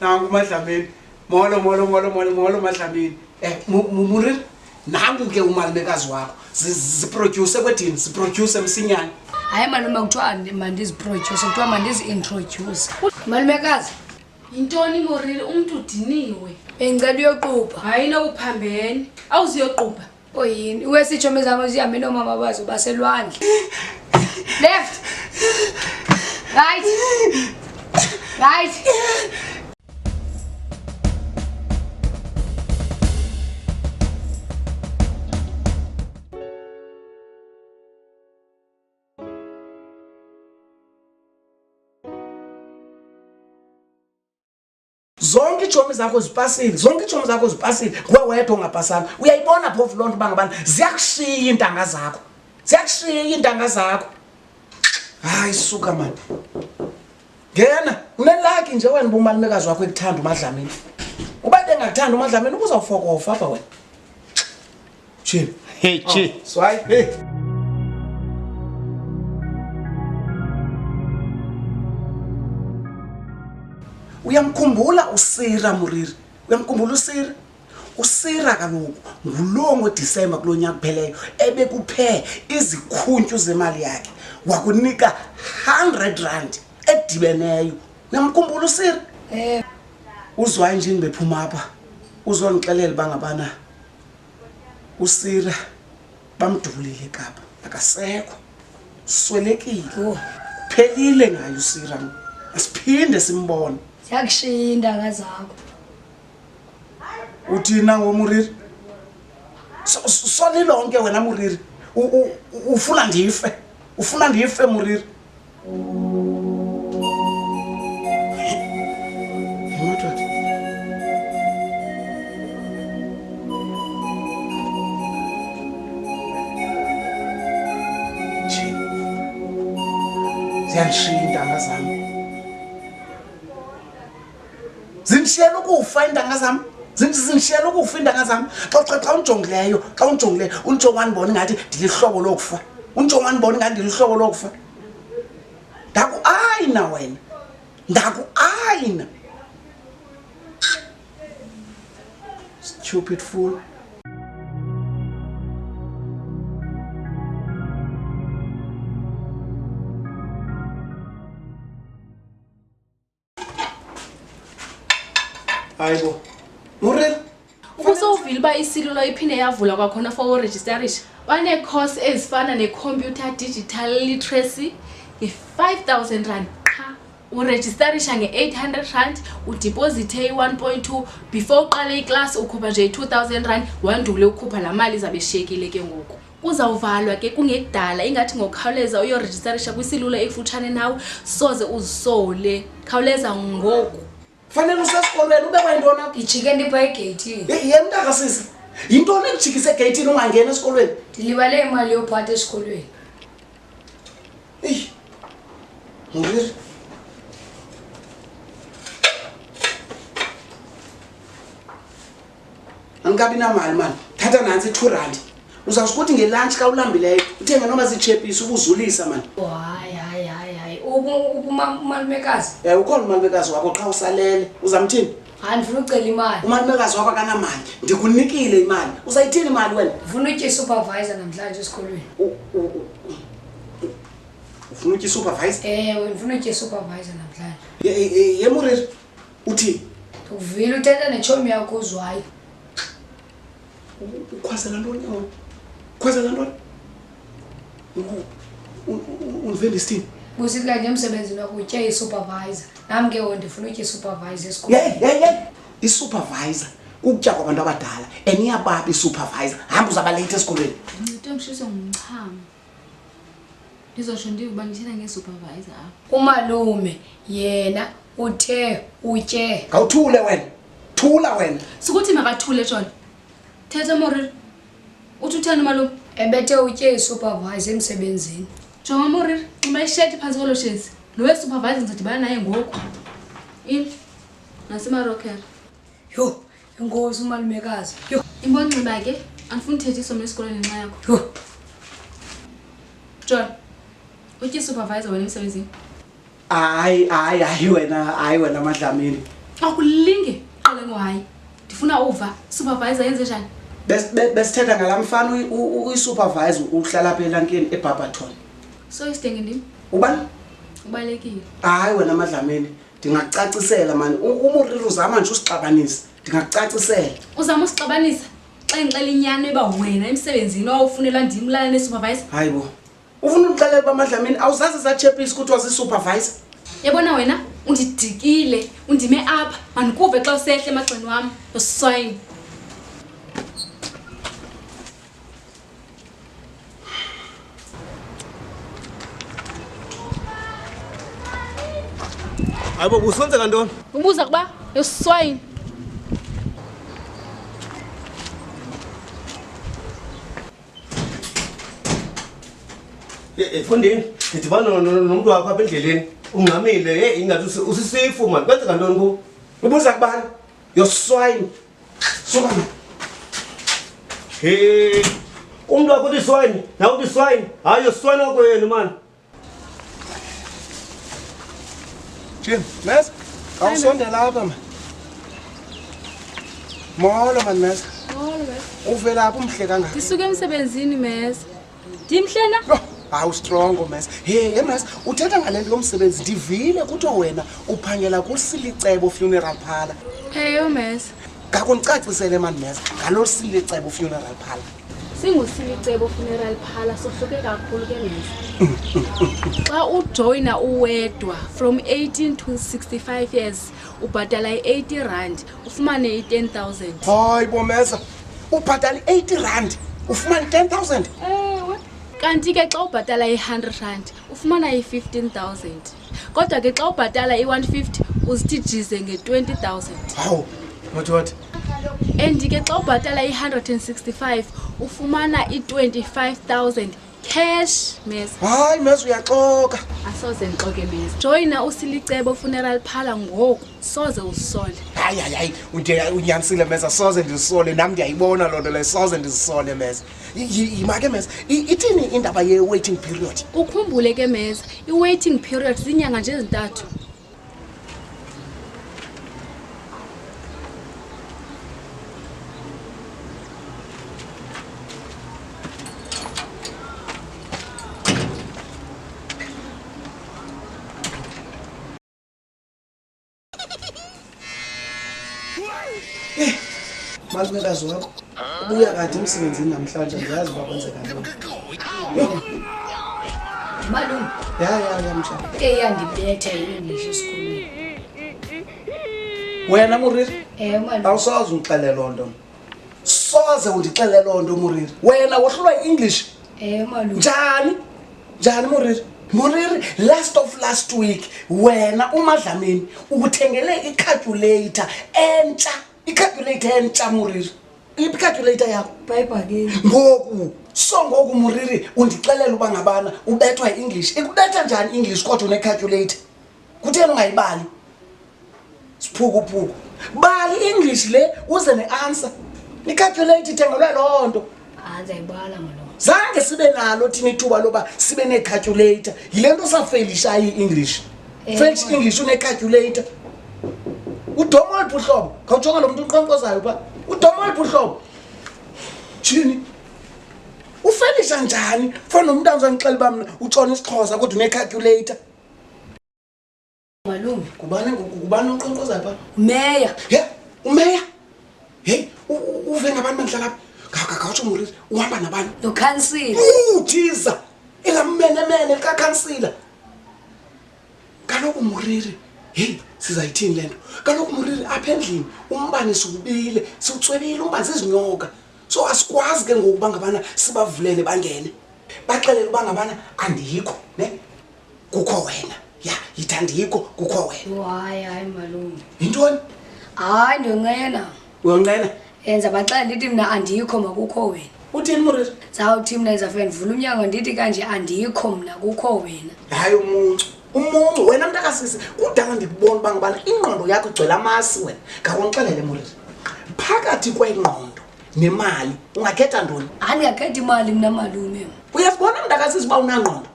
nangu uMadlamini molo uMadlamini Muri nangu ke umalumekazi wakho ziproduce kwedini ziproduce emsinyane hayi malume kuthiwa mandiziproduce kuthiwa mandizi-introduce malumekazi yintoni Moriri umuntu udiniwe bengicela uyoqupha hayi nokuphambene awuziyoqupha oyini iwesitshomi zami zihambe nomama bazo baselwandle left right zonke iitshomi zakho zipasile nguwe wedwa ongapasanga uyayibona phofu loo nto uba ngabana ziyakushiya iintanga zakho hayi suka mani ngena unelaki nje wena ubumalumekazi wakho ekuthanda uMadlamini uba bengakuthanda uMadlamini ubuzawufokofa apha wena Jim Hey swayi hey uyamkhumbula uSira Moriri uyamkhumbula uSira kaloku ngulo ngoDisemba kulonyaka kupheleyo ebekuphe izikhuntyu zemali yakhe wakunika 100 rand edibeneyo namkhumbula uSira uzwayo nje ngibephuma apha uzonixelela bangabana uSira bamdubulile eKapa akasekho swelekile phelile ngayo uSira asiphinde simbone ziyakushiya iintanga zakho uthina ngoMoriri solilonke wena Moriri ufuna ndife Moriri ziyanishiya iintanga zami zinishiyela ukufa iintanga zami zinishiyela ukufa iintanga zami xa unjongileyo unjongani bona ngathi ndilihlobo lokufa unjongani bona ngathi ndilihlobo lokufa ndaku-ayina wena ndaku-ayina stupid fool hayibo Moriri ubusovile uba isilula iphinde yavula kwakhona for uregisterisha banee-course ezifana ne-computer digital literacy nge-5,000 rand qha uregisterisha nge-800 rand udiposithe i-1.2 before uqale iklasi ukhupha nje i-2,000 rand wandule ukhupha laa mali zabe shiyekile ke ngoku uzawuvalwa ke kungekudala ingathi ngokukhawuleza uyoregisterisha kwisilula ekufutshane nawe soze uzisole khawuleza ngoku fanele usesikolweni ube kwayintoni ndijike ndipha egeyithini yena mntakasisi yintoni ekujikise egeyithini ungangena esikolweni ndilibale imali yophatha esikolweni Moriri angikabi namali mani thatha nantsi i-2 rand uzawusho ukuthi ngelantshi xa ulambileyo uthenge noma ziitshepisi ubuzulisa mani hayi umalumekazi ukhona umalumekazi wakho xa usalele uzamthini hayi ndifuna ucela imali umalumekazi wakho akanamali ndikunikile imali uzayithini imali wena ndifuna utya isupervisor namhlanje esikolweni ufuna utya isupervisor ewe ndifuna utya isupervisor namhlanje ye Moriri uthini ndikuvile uthetha netshomi yakho uzwayo ukhwazela ntoni ukhwazela ntoni undive ndisithini busithi kanje emsebenzini wakho utya isupervisor nam ke wo ndifuna utya isupervisor esikolweni isupervisor kukutya kwabantu abadala eniyababa isupervisor hamba uzaba late esikolweni ncito mshiso ngumchamo ndizotsho ndivuba ndithina ngesupervisor apha umalume yena uthe utye ngawuthule wena thula wena sukuthi makathule tshona thetha Moriri uthi utheni malume ebethe utye isupervisor emsebenzini jonga Moriri nxiba isheti phantsi kwelo shezi lo wesupervisor ndizodibana naye ngoku ini nasemarokera yho inkosi umalumekazi yho imbonxiba ke andifuni uthethiso mna esikolweni ngenxa yakho yho John utye supervisor wena emsebenzini hayi wena Madlamini akulinge qale ngohayi ndifuna uva supervisor yenze njani besithetha ngalamfana uyisupervisor uhlala apha elankeni eBarberton. so isidenge ndim Ubani? ubalekile Hayi wena Madlamini, ndingakucacisela man. Umuriri uzama nje usixabanisa. Ndingakucacisela. uzama usixabanisa xa ngixela inyani eba wena emsebenzini owufunela ndim ulala nesupervisor. Hayibo. Ufuna ukuxelela uba Madlamini awuzazi za-chepis ukuthi wazi-supervisor? Yabona wena undidikile undime apha mandikuve xa usehle emagxeni wam yoswine. Hayibo busonze ntoni? Ubuza kuba yoswine. Efundini ngidibana nomuntu wakho apha endleleni ungxamile ingathi usisifu mani kwenzeka ntoni ku? Ubuza kubani? Yoswine. Suka. He umuntu wakho uthi swine nawe uthi swine hayi yoswine wakwenu mani. Jim, Mes, awusondela apha man. Molo man Mes. Uvela apha umhle kangaka. Ndisuke emsebenzini mes. Ndimhlena? Hawu strong Mes. Hey Mes, uthetha ngalento yomsebenzi ndivile ukuthi wena uphangela kuSilicebo funeral parlor. Eyo mes. Ngakundicacisele man Mes, ngalo Silicebo funeral parlor. SinguSilicebo funeral parlor sohluke kakhulu ke mes. Xa ujoyina uwedwa from 18 to 65 years ubhatala i-80 ufumane i-10,000. Hayibo Mes, ubhatala i-80 ufumana 10,000. Ewe. Kanti ke xa ubhatala i-100 ufumana i-15,000. Kodwa ke xa ubhatala i-150 uzithi jize nge-20,000. Hawu, what? And ke xa ubhatala i-165 ufumana i-25,000 cash mes. Hayi Mes uyaxoka. Asoze ngixoke mes. Joyina uSilicebo funeral parlor ngoku soze usole. Hayi unyanisile Mes, soze ndisole nami ndiyayibona loo nto le soze ndisole Mes. Yimake Mes, ithini indaba ye-waiting period? Ukhumbule ke mes, i-waiting period zinyanga nje ezintathu. Malumekazi wakho ubuya kade emsebenzini namhlanje ngiyazi uba kwenzeka ntoni. Malume. Ya mshana. Yandibetha i-English esikolweni. Wena Muriri Malume. awusoze ungixele loo nto. Soze undixele loo nto Muriri. Wena wohlulwa i-English. Malume. Njani Muriri, last week wena uMadlamini ukuthengele i-calculator entsha. I-calculator entsha Muriri. Iphi calculator yakho? Bhayibhakeni. Ngoku Muriri undixelela uba ngabana ubethwa i-English. Ikubetha njani English kodwa une-calculator? Kutheni ungayibali? Siphuku. Bali English le uze ne-answer. I-calculator ithengelwe loo nto. Azayibala ngalo. Zange sibe nalo thina ithuba loba sibe ne-calculator. Yile nto safeylisha i-English. French English une-calculator. Udomo oluphi uhlobo? Khawujonga lo muntu uqonqozayo pha. Udomo oluphi uhlobo? Jini? Ufeylisha njani? Fana nomuntu angizongixela uba mina utshona isiXhosa kodwa une-calculator. Malume. Kubani uqonqozayo pha? Meya. Umeya? Hey, uve ngabantu bangihlala apha. Khawutsho Muriri, uhamba nabani? Nokhansila. Jiza elammenemene likakhansila. Kaloku Muriri, hey sizayithini le nto? Kaloku Muriri apha endlini umbane siwubile, siwutswebile umbane zizinyoka. So asikwazi ke ngokuba ngabana sibavulele bangene. Baxelele uba ngabana andikho, ne? Kukho wena. Ya, yithi andikho kukho wena. Hayi malume. Yintoni? Hayi ndiyonqena. Uyonqena? Enza baxela ndithi mna andikho makukho wena. Uthini Muriri? Zawuthi mna izafika ndivula umnyango ndithi kanje andikho mna kukho wena. Hayi umuncu wena mntakasisi kudala ndikubona uba ngabana ingqondo yakho igcwele amasi wena. Ngakungixelele Muriri, phakathi kwengqondo nemali ungakhetha ntoni? Andingakhethi imali mna malume. Uyazibona mntakasisi uba unangqondo?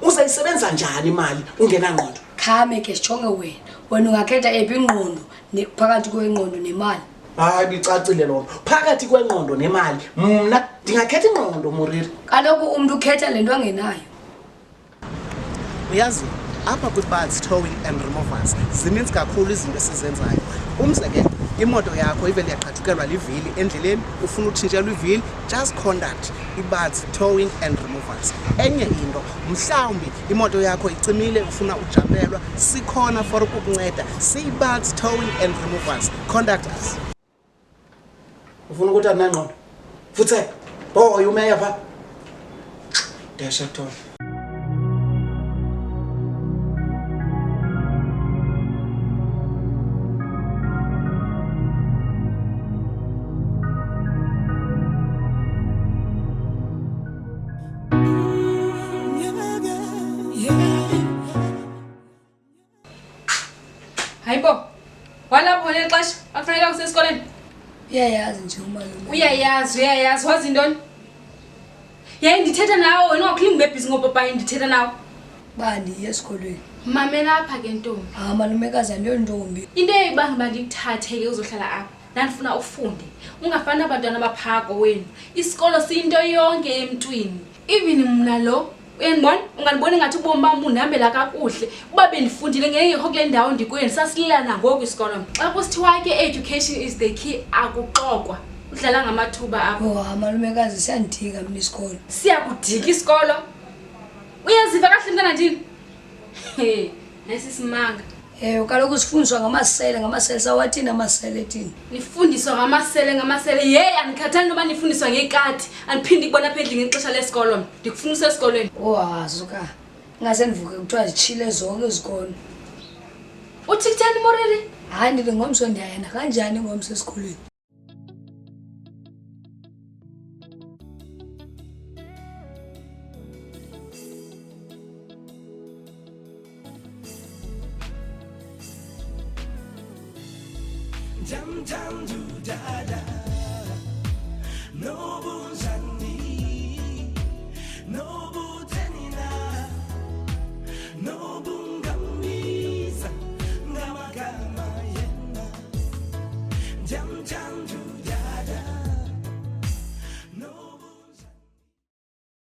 Uzayisebenza njani imali ungenangqondo? Khame ke sijonge wena. wena ungakhetha ephi ingqondo phakathi kwengqondo nemali? Hayi bicacile lona. Phakathi kwengqondo nemali, mna ndingakhetha ingqondo Muriri. Kaloku umuntu ukhetha lento angenayo. Uyazi apha kwi-buds towing and removals zininzi kakhulu izinto esizenzayo. Umzekelo, imoto yakho ivele yaqhathukelwa livili endleleni, ufuna utshintshelwa ivili, just contact i-buds towing and removals. Enye into, mhlawumbi imoto yakho icimile ufuna ujampelwa, sikhona for ukukunceda. Siyi-buds towing and removals. Contact us. Ufuna ukuthi andinangqondo? Futhe, boy umeya pha. Desha Thole. Hayibo, walapho nexesha akufanele usesikoleni. Uyayazi nje umalume. Uyayazi wazi intoni? Yayi ndithetha nawe wena ungakhulingi bebhizi ngopopayi ndithetha nawe. Bani esikolweni. Mamela apha ke ntombi. Malumekazi andiyontombi. Into eyibanga uba ndikuthathe ke uzohlala apha. Ndandifuna ufunde. Ungafani nabantwana abaphako wenu. Isikolo siyinto yonke emntwini. Even mna lo uyandibona ungandibona ngathi ubomi bam bundihambela kakuhle. Uba bendifundile ngengekho kule ndawo ndikuyo ndisasilela nangoku isikolo. Xa kusithiwa ke education is the key akuxokwa. Udlala ngamathuba apho. Malumekazi siyandika mina isikolo. Siyakudika isikolo. Uyaziva kahle mntana ndini? Nesisimanga. Kaloku sifundiswa ngamasele sawathini amasele thini. Nifundiswa ngamasele. Hey andikhathali noba nifundiswa ngekati. Andiphindi kubona apha endlini ngexesha lesikolo. Ndikufundisa esikolweni. Azuka. Ngase ndivuke kuthiwa zitshile zonke izikolo. Uthi kutheni Muriri? Hayi ndithi ngomso ndiyayena kanjani ngomso esikolweni. Jam jam do da da.